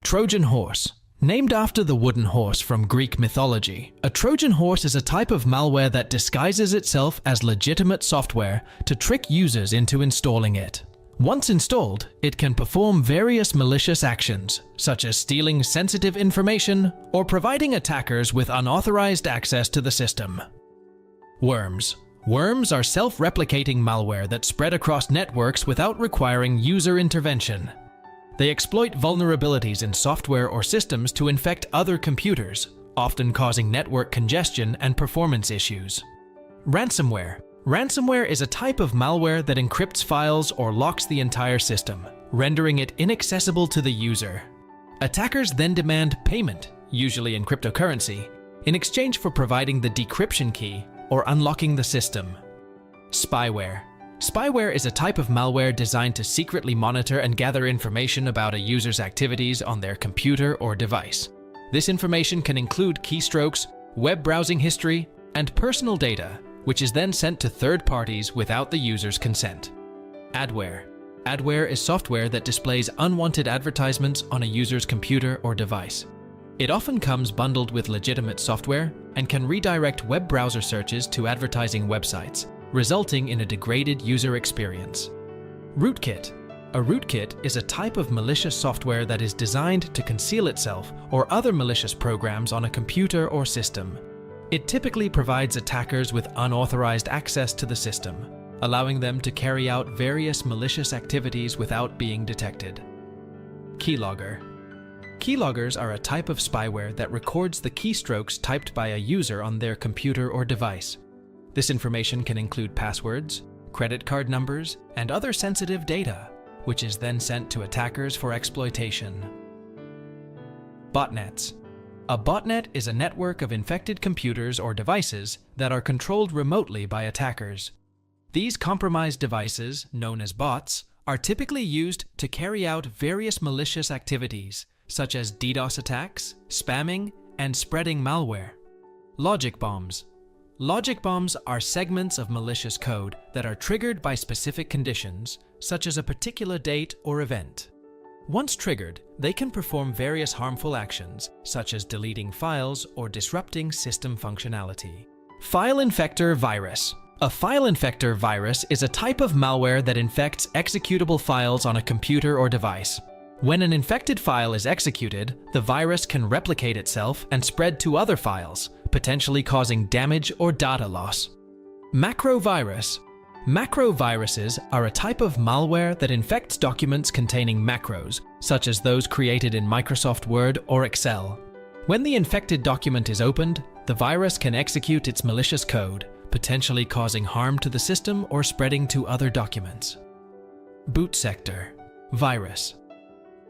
Trojan horse. Named after the wooden horse from Greek mythology, a Trojan horse is a type of malware that disguises itself as legitimate software to trick users into installing it. Once installed, it can perform various malicious actions, such as stealing sensitive information or providing attackers with unauthorized access to the system. Worms. Worms are self-replicating malware that spread across networks without requiring user intervention. They exploit vulnerabilities in software or systems to infect other computers, often causing network congestion and performance issues. Ransomware. Ransomware is a type of malware that encrypts files or locks the entire system, rendering it inaccessible to the user. Attackers then demand payment, usually in cryptocurrency, in exchange for providing the decryption key or unlocking the system. Spyware. Spyware is a type of malware designed to secretly monitor and gather information about a user's activities on their computer or device. This information can include keystrokes, web browsing history, and personal data, which is then sent to third parties without the user's consent. Adware. Adware is software that displays unwanted advertisements on a user's computer or device. It often comes bundled with legitimate software and can redirect web browser searches to advertising websites, resulting in a degraded user experience. Rootkit. A rootkit is a type of malicious software that is designed to conceal itself or other malicious programs on a computer or system. It typically provides attackers with unauthorized access to the system, allowing them to carry out various malicious activities without being detected. Keylogger. Keyloggers are a type of spyware that records the keystrokes typed by a user on their computer or device. This information can include passwords, credit card numbers, and other sensitive data, which is then sent to attackers for exploitation. Botnets. A botnet is a network of infected computers or devices that are controlled remotely by attackers. These compromised devices, known as bots, are typically used to carry out various malicious activities, such as DDoS attacks, spamming, and spreading malware. Logic bombs. Logic bombs are segments of malicious code that are triggered by specific conditions, such as a particular date or event. Once triggered, they can perform various harmful actions, such as deleting files or disrupting system functionality. File infector virus. A file infector virus is a type of malware that infects executable files on a computer or device. When an infected file is executed, the virus can replicate itself and spread to other files, potentially causing damage or data loss. Macrovirus. Macroviruses are a type of malware that infects documents containing macros, such as those created in Microsoft Word or Excel. When the infected document is opened, the virus can execute its malicious code, potentially causing harm to the system or spreading to other documents. Boot sector virus.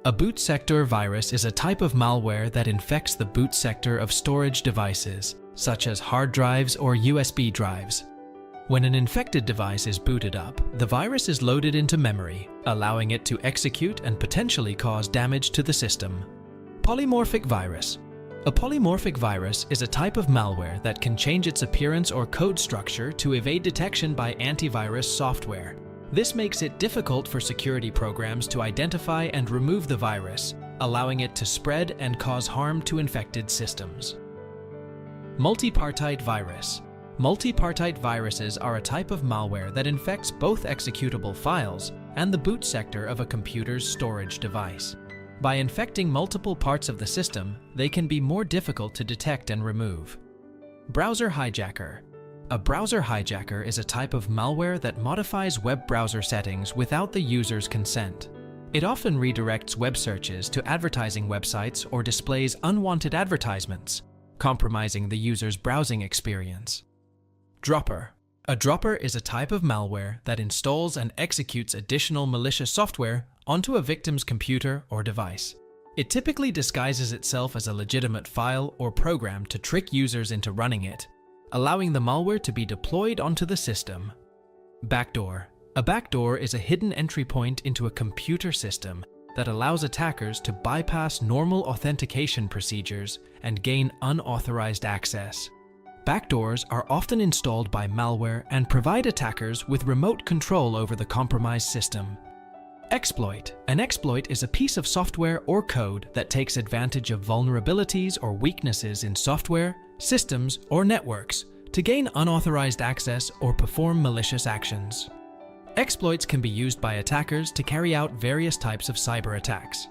A boot sector virus is a type of malware that infects the boot sector of storage devices, such as hard drives or USB drives. When an infected device is booted up, the virus is loaded into memory, allowing it to execute and potentially cause damage to the system. Polymorphic virus. A polymorphic virus is a type of malware that can change its appearance or code structure to evade detection by antivirus software. This makes it difficult for security programs to identify and remove the virus, allowing it to spread and cause harm to infected systems. Multipartite virus. Multipartite viruses are a type of malware that infects both executable files and the boot sector of a computer's storage device. By infecting multiple parts of the system, they can be more difficult to detect and remove. Browser hijacker. A browser hijacker is a type of malware that modifies web browser settings without the user's consent. It often redirects web searches to advertising websites or displays unwanted advertisements, compromising the user's browsing experience. Dropper. A dropper is a type of malware that installs and executes additional malicious software onto a victim's computer or device. It typically disguises itself as a legitimate file or program to trick users into running it, allowing the malware to be deployed onto the system. Backdoor. A backdoor is a hidden entry point into a computer system that allows attackers to bypass normal authentication procedures and gain unauthorized access. Backdoors are often installed by malware and provide attackers with remote control over the compromised system. Exploit. An exploit is a piece of software or code that takes advantage of vulnerabilities or weaknesses in software, systems, or networks to gain unauthorized access or perform malicious actions. Exploits can be used by attackers to carry out various types of cyber attacks.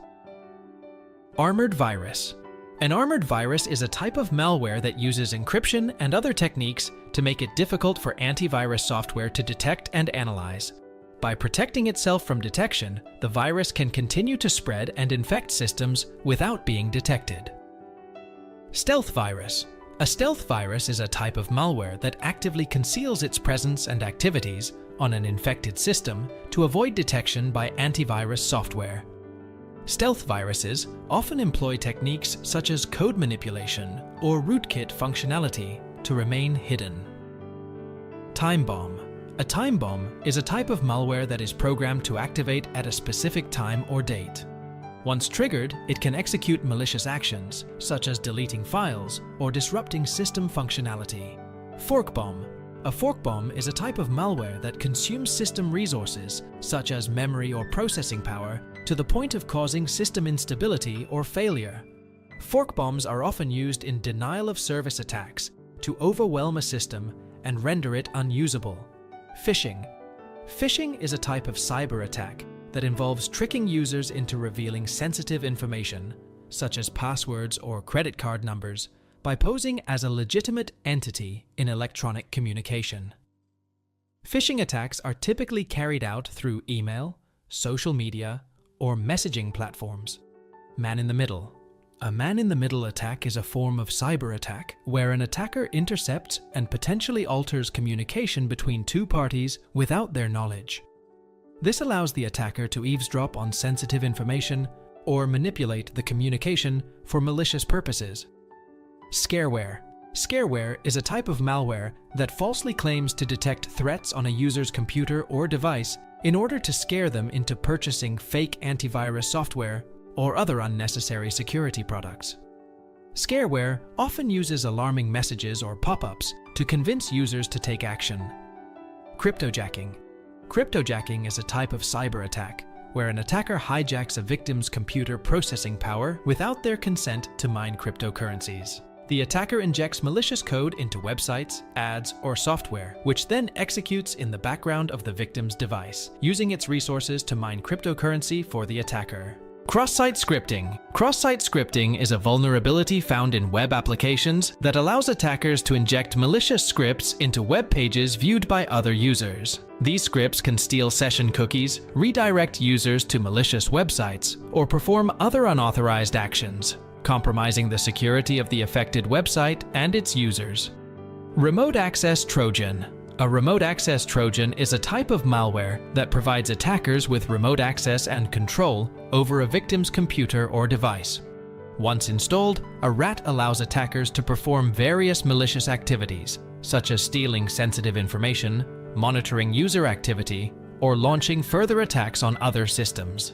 Armored virus. An armored virus is a type of malware that uses encryption and other techniques to make it difficult for antivirus software to detect and analyze. By protecting itself from detection, the virus can continue to spread and infect systems without being detected. Stealth virus. A stealth virus is a type of malware that actively conceals its presence and activities on an infected system to avoid detection by antivirus software. Stealth viruses often employ techniques such as code manipulation or rootkit functionality to remain hidden. Time bomb. A time bomb is a type of malware that is programmed to activate at a specific time or date. Once triggered, it can execute malicious actions, such as deleting files or disrupting system functionality. Fork bomb. A fork bomb is a type of malware that consumes system resources, such as memory or processing power, to the point of causing system instability or failure. Fork bombs are often used in denial-of-service attacks to overwhelm a system and render it unusable. Phishing. Phishing is a type of cyber attack that involves tricking users into revealing sensitive information, such as passwords or credit card numbers, by posing as a legitimate entity in electronic communication. Phishing attacks are typically carried out through email, social media, or messaging platforms. Man-in-the-middle. A man-in-the-middle attack is a form of cyber attack where an attacker intercepts and potentially alters communication between two parties without their knowledge. This allows the attacker to eavesdrop on sensitive information or manipulate the communication for malicious purposes. Scareware. Scareware is a type of malware that falsely claims to detect threats on a user's computer or device in order to scare them into purchasing fake antivirus software or other unnecessary security products. Scareware often uses alarming messages or pop-ups to convince users to take action. Cryptojacking. Cryptojacking is a type of cyber attack where an attacker hijacks a victim's computer processing power without their consent to mine cryptocurrencies. The attacker injects malicious code into websites, ads, or software, which then executes in the background of the victim's device, using its resources to mine cryptocurrency for the attacker. Cross-site scripting. Cross-site scripting is a vulnerability found in web applications that allows attackers to inject malicious scripts into web pages viewed by other users. These scripts can steal session cookies, redirect users to malicious websites, or perform other unauthorized actions, compromising the security of the affected website and its users. Remote Access Trojan. A remote access Trojan is a type of malware that provides attackers with remote access and control over a victim's computer or device. Once installed, a RAT allows attackers to perform various malicious activities, such as stealing sensitive information, monitoring user activity, or launching further attacks on other systems.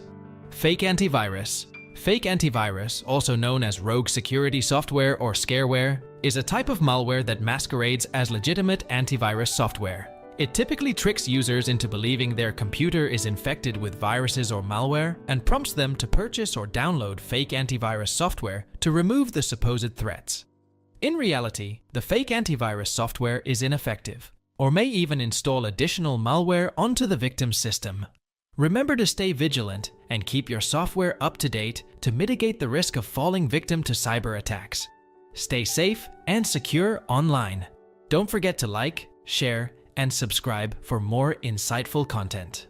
Fake antivirus. Fake antivirus, also known as rogue security software or scareware, is a type of malware that masquerades as legitimate antivirus software. It typically tricks users into believing their computer is infected with viruses or malware and prompts them to purchase or download fake antivirus software to remove the supposed threats. In reality, the fake antivirus software is ineffective, or may even install additional malware onto the victim's system. Remember to stay vigilant and keep your software up to date to mitigate the risk of falling victim to cyber attacks. Stay safe and secure online. Don't forget to like, share, and subscribe for more insightful content.